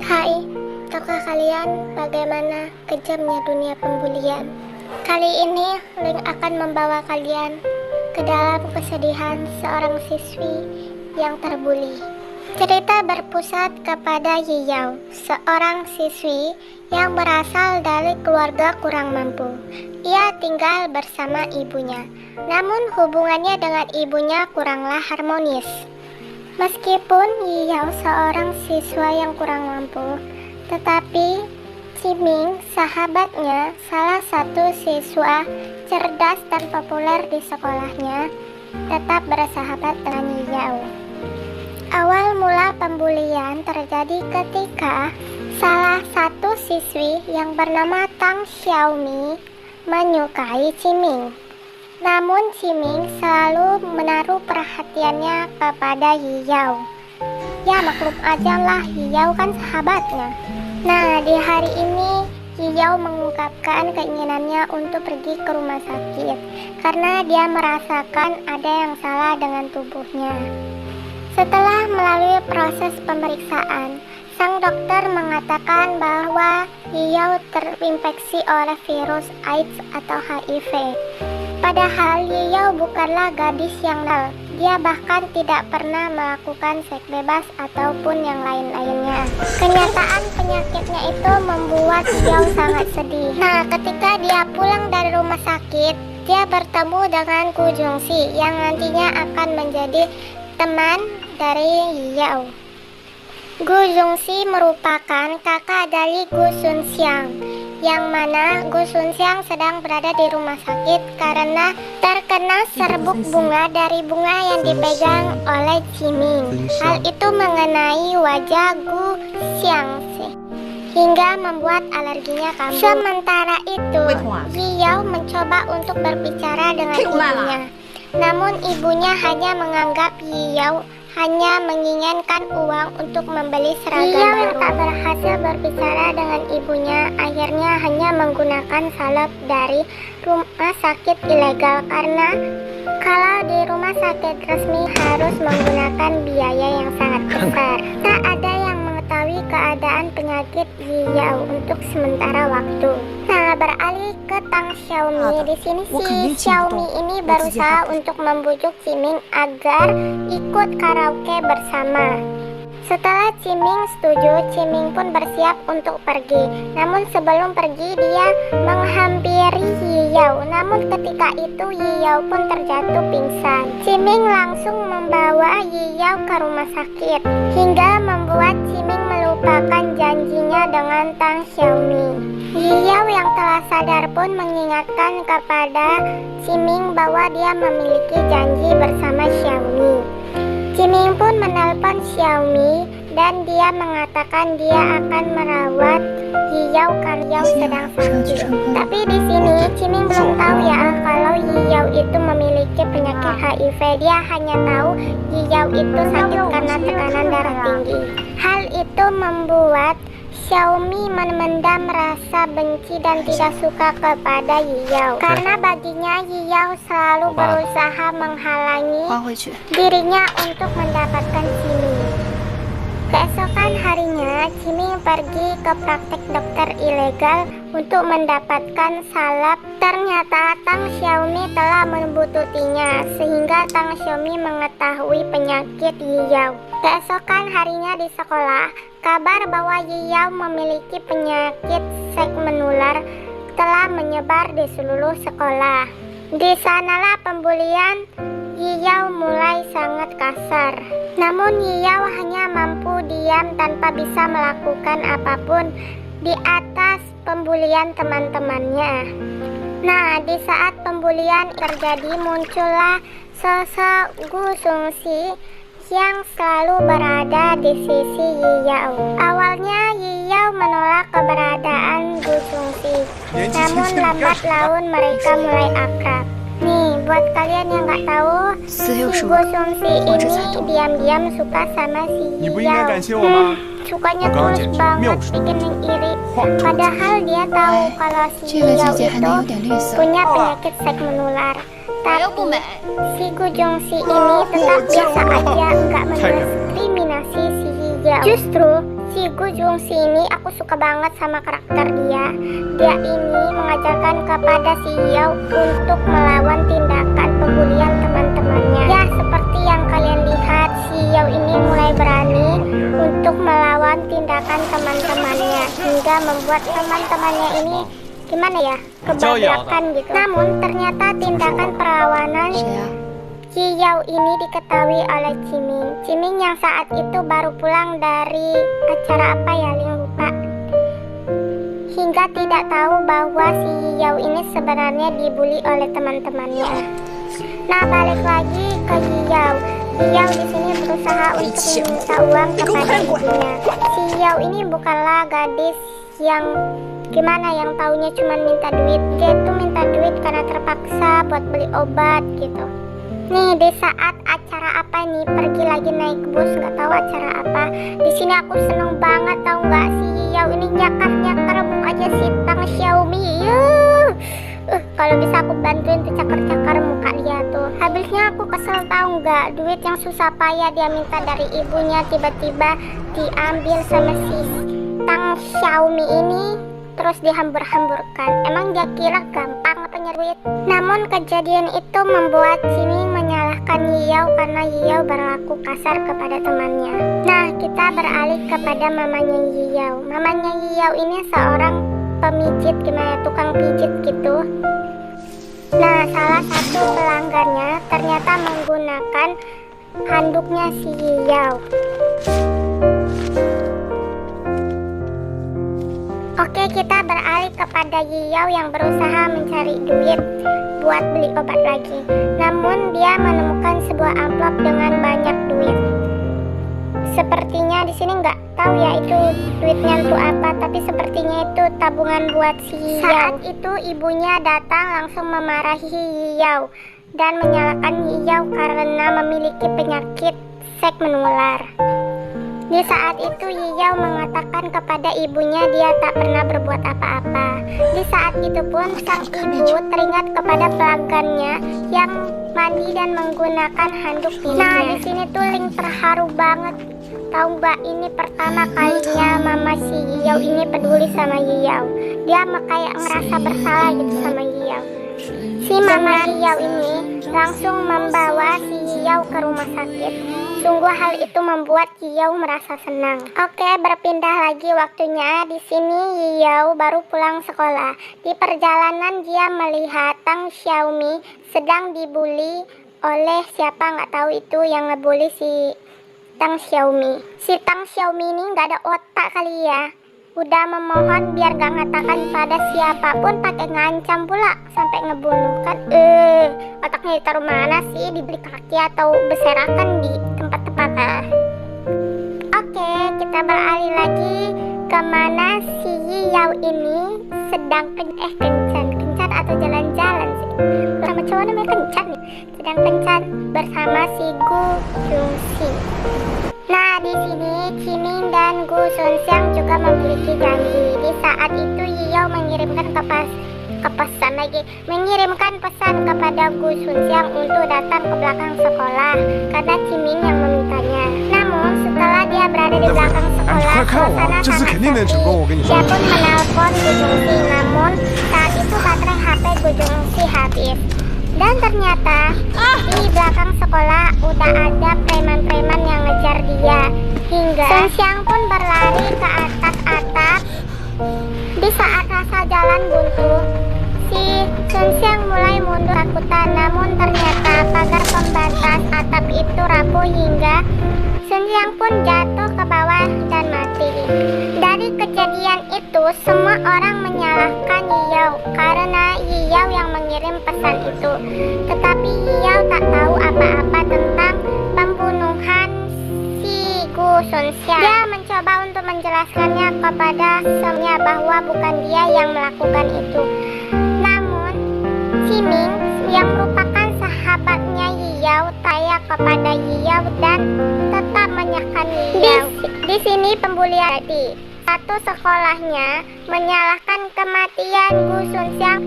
Hai, tahukah kalian bagaimana kejamnya dunia pembulian? Kali ini Link akan membawa kalian ke dalam kesedihan seorang siswi yang terbuli. Cerita berpusat kepada Yiyao, seorang siswi yang berasal dari keluarga kurang mampu. Ia tinggal bersama ibunya, namun hubungannya dengan ibunya kuranglah harmonis. Meskipun Yiyao seorang siswa yang kurang mampu, tetapi Ciming, sahabatnya, salah satu siswa cerdas dan populer di sekolahnya, tetap bersahabat dengan Yiyao. Awal mula pembulian terjadi ketika salah satu siswi yang bernama Tang Xiaomi menyukai Ciming. Namun Ciming selalu menaruh perhatiannya kepada Yiyao. Ya maklum aja lah, Yiyao kan sahabatnya. Nah, di hari ini Yiyao mengungkapkan keinginannya untuk pergi ke rumah sakit karena dia merasakan ada yang salah dengan tubuhnya. Setelah melalui proses pemeriksaan, sang dokter mengatakan bahwa Yiyao terinfeksi oleh virus AIDS atau HIV. Padahal Yiyao bukanlah gadis yang nakal. Dia bahkan tidak pernah melakukan seks bebas ataupun yang lain-lainnya. Kenyataan penyakitnya itu membuat Yiyao sangat sedih. Nah, ketika dia pulang dari rumah sakit, dia bertemu dengan Gu Zhongxi yang nantinya akan menjadi teman dari Yiyao. Gu Zhongxi merupakan kakak dari Gu Sunxiang, yang mana Gu Sunxiang sedang berada di rumah sakit karena terkena serbuk bunga dari bunga yang dipegang oleh Ciming. Hal itu mengenai wajah Gu Xiangxi hingga membuat alerginya kambuh. Sementara itu, Yiyao mencoba untuk berbicara dengan ibunya. Namun ibunya hanya menganggap Yiyao hanya menginginkan uang untuk membeli seragam baru. Yiyao yang tak berhasil berbicara dengan ibunya akhirnya hanya menggunakan salep dari rumah sakit ilegal karena kalau di rumah sakit resmi harus menggunakan biaya yang sangat besar. Tak ada yang mengetahui keadaan penyakit Yiyao untuk sementara waktu. Nah, beralih ke Tang Xiaomi. Di sini si Xiaomi ini berusaha untuk membujuk Ciming agar ikut karaoke bersama. Setelah Ciming setuju, Ciming pun bersiap untuk pergi. Namun sebelum pergi dia menghampiri Yiyao. Namun ketika itu Yiyao pun terjatuh pingsan. Ciming langsung membawa Yiyao ke rumah sakit hingga membuat Ciming melupakan janjinya dengan Tang Xiaomi. Yiyao yang telah sadar pun mengingatkan kepada Ciming bahwa dia memiliki janji bersama Xiaomi. Ciming pun menelpon Xiaomi dan dia mengatakan dia akan merawat Yiyao karena Yiyao sedang sakit. Tapi di sini Ciming belum tahu ya kalau Yiyao itu memiliki penyakit HIV. Dia hanya tahu Yiyao itu sakit karena tekanan darah tinggi. Hal itu membuat Xiaomi memendam rasa benci dan tidak suka kepada Yiyao karena baginya Yiyao selalu berusaha menghalangi dirinya untuk mendapatkan Ciming. Keesokan harinya Ciming pergi ke praktek dokter ilegal untuk mendapatkan salep. Ternyata Tang Xiaomi telah membututinya sehingga Tang Xiaomi mengetahui penyakit Yiyao. Keesokan harinya di sekolah, kabar bahwa Yiyao memiliki penyakit seks menular telah menyebar di seluruh sekolah. Di sanalah pembulian Yiyao mulai sangat kasar. Namun Yiyao hanya mampu diam tanpa bisa melakukan apapun di atas pembulian teman-temannya. Nah, di saat pembulian terjadi muncullah sosok Gu Zhongxi yang selalu berada di sisi Yiyao. Awalnya Yiyao menolak keberadaan Gu Zhongxi, namun lambat laun mereka mulai akrab. Nih, buat kalian yang nggak tahu, si Gu Zhongxi ini diam-diam suka sama si Yiyao. Sukanya tulus banget, bikin yang iri. Padahal dia tahu kalau si Yiyao itu punya penyakit seks menular. Tapi si Gu Zhongxi ini tetap biasa aja, nggak mendiskriminasi si Yiyao. Justru Si Gu Jungsi ini aku suka banget sama karakter dia. Dia ini mengajarkan kepada si Yao untuk melawan tindakan pembulian teman-temannya. Ya, seperti yang kalian lihat, si Yao ini mulai berani untuk melawan tindakan teman-temannya hingga membuat teman-temannya ini gimana ya, kebablakan gitu. Namun ternyata tindakan perlawanan Ji Yao ini diketahui oleh Ciming. Ciming yang saat itu baru pulang dari acara apa ya, Ling lupa. Hingga tidak tahu bahwa si Yao ini sebenarnya dibully oleh teman-temannya. Nah, balik lagi ke Ji Yao. Ji Yao di sini berusaha untuk meminta uang kepada ibunya. Si Yao ini bukanlah gadis yang gimana, yang taunya cuma minta duit. Dia tuh minta duit karena terpaksa buat beli obat gitu. Nih, di saat acara apa nih, pergi lagi naik bus, nggak tahu acara apa. Di sini aku seneng banget, tahu nggak, si Yao ini nyakar mukanya si Tang Xiaomi. Kalau bisa aku bantuin tuh cakar-cakar muka dia tuh. Habisnya aku kesel, tahu nggak, duit yang susah payah dia minta dari ibunya tiba-tiba diambil sama si Tang Xiaomi ini, terus dihambur-hamburkan. Emang dia kira gampang apa nyari duit? Namun kejadian itu membuat Ciming menyalahkan Yao karena Yao berlaku kasar kepada temannya. Nah, kita beralih kepada mamanya Yao. Mamanya Yao ini seorang pemijit, gimana, tukang pijit gitu. Nah, salah satu pelanggannya ternyata menggunakan handuknya si Yao. Oke, kita beralih kepada Yao yang berusaha mencari duit buat beli obat lagi. Namun dia menemukan sebuah amplop dengan banyak duit. Sepertinya di sini nggak tahu ya itu duitnya untuk apa, tapi sepertinya itu tabungan buat si Yao. Saat itu ibunya datang langsung memarahi Yao dan menyalahkan Yao karena memiliki penyakit seks menular. Di saat itu Yao mengatakan kepada ibunya dia tak pernah berbuat apa-apa. Di saat itu pun sang ibu teringat kepada pelanggannya yang mandi dan menggunakan handuk ini. Nah, di sini tuh Ling terharu banget. Tahu mbak, ini pertama kalinya mama si Yao ini peduli sama Yao. Dia kayak ngerasa bersalah gitu sama Yao. Si mama Yao ini langsung membawa si Yao ke rumah sakit. Sungguh hal itu membuat Yao merasa senang. Oke, berpindah lagi waktunya. Di sini Yao baru pulang sekolah. Di perjalanan dia melihat Tang Xiaomi sedang dibully oleh siapa nggak tahu itu yang ngebully si Tang Xiaomi. Si Tang Xiaomi ini nggak ada otak kali ya. Udah memohon biar gak ngatakan pada siapapun, pakai ngancam pula sampai ngebunuh. Kan otaknya ditaruh mana sih? Dibeli kaki atau berserakan di tempat-tempat Oke, kita beralih lagi kemana si Yao ini sedang kencan atau jalan-jalan sih. Sama cowok namanya kencan nih. Sedang kencan bersama si Gu Jungsi. Nah, di sini Ciming dan Gu Sunxiang juga memiliki janji. Di saat itu Yao mengirimkan mengirimkan pesan kepada Gu Sunxiang untuk datang ke belakang sekolah karena Ciming yang memintanya. Namun setelah dia berada di belakang sekolah, suasana sangat sepi. Dia pun menelpon Gu Jungsi, namun saat itu baterai HP Gu Jungsi habis. Dan ternyata di belakang sekolah udah ada preman-preman yang ngejar dia. Hingga Sunxiang pun berlari ke atas atap. Di saat rasa jalan buntu, si Sunxiang mulai mundur takutan. Namun ternyata pagar pembatas atap itu rapuh hingga Sunxiang pun jatuh ke bawah dan mati. Dari kejadian itu semua orang menyalahkan Yao karena Yao yang mengirim pesan itu. Tetapi Yao tak tahu apa-apa tentang pembunuhan si Gu Sunxiang. Dia mencoba untuk menjelaskannya kepada semuanya bahwa bukan dia yang melakukan itu. Namun Ciming yang merupakan sahabatnya Yao tanya kepada Yao dan tetap menyalahkan Yao. Di sini pembulian tadi. Satu sekolahnya menyalahkan kematian Gu Sunxiang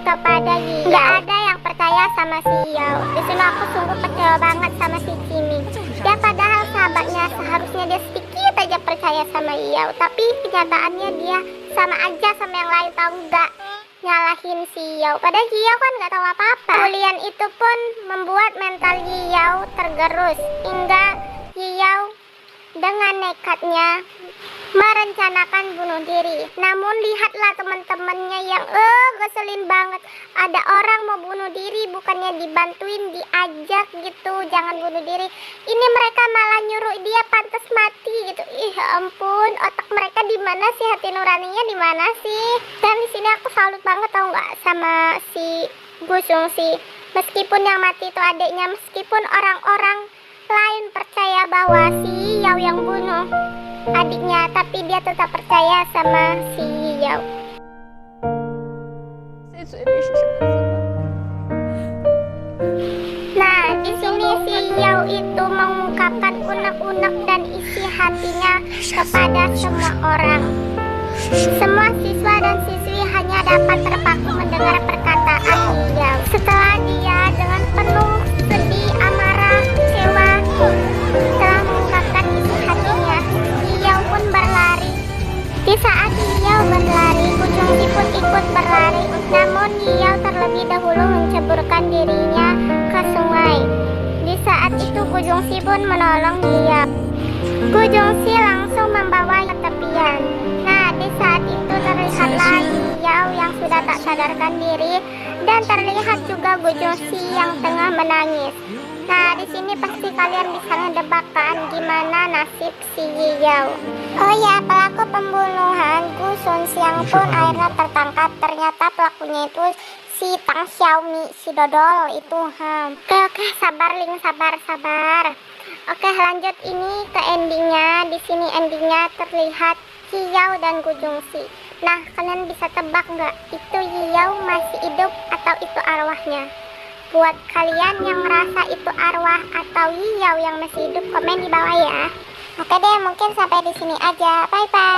kepada Yao. Gak ada yang percaya sama si Yao. Di sini aku sungguh kecewa banget sama si Ciming. Dia padahal sahabatnya, seharusnya dia sedikit aja percaya sama Yao, tapi kenyataannya dia sama aja sama yang lain, tahu nggak? Nyalahin si Yao, padahal Yao kan nggak tahu apa-apa. Kemudian itu pun membuat mental Yao tergerus hingga Yao dengan nekatnya merencanakan bunuh diri. Namun lihatlah teman-temannya yang ngeselin banget. Ada orang mau bunuh diri bukannya dibantuin, diajak gitu, jangan bunuh diri. Ini mereka malah nyuruh dia pantas mati gitu. Ih ampun, otak mereka di mana sih, hati nuraninya di mana sih? Dan di sini aku salut banget tau nggak sama si Gu Sungsi. Meskipun yang mati itu adiknya, meskipun orang-orang lain percaya bahwa si Yao yang bunuh adiknya, tapi dia tetap percaya sama si Yao. Nah, di sini si Yao itu mengungkapkan unek-unek dan isi hatinya kepada semua orang. Semua siswa dan siswi hanya dapat terpaku mendengar perkataan Yao. Setelah dia dengan penuh sedih, amarah, kecewa telah mengungkapkan isi hatinya, Yao pun berlari. Di saat Yao berlari, Gu Sungsi pun ikut berlari. Namun Yao terlebih dahulu menceburkan dirinya ke sungai. Di saat itu Gu Sungsi pun menolong Yao. Gu Sungsi langsung membawa ke tepian. Nah, di saat itu terlihatlah Yao yang sudah tak sadarkan diri, dan terlihat juga Gu Sungsi yang tengah menangis. Nah, di sini pasti kalian bisa ngedebakkan gimana nasib si Yao. Oh ya, pelaku pembunuhan Gu Sunxiang pun akhirnya tertangkap. Ternyata pelakunya itu si Tang Xiaomi, si dodol itu. Oke, sabar Ling, sabar. Oke, lanjut ini ke endingnya. Di sini endingnya terlihat Yao dan Gu Sungsi. Nah, kalian bisa tebak nggak itu Yao masih hidup atau itu arwahnya? Buat kalian yang merasa itu arwah atau Yao yang masih hidup, komen di bawah ya. Oke deh, mungkin sampai di sini aja. Bye bye.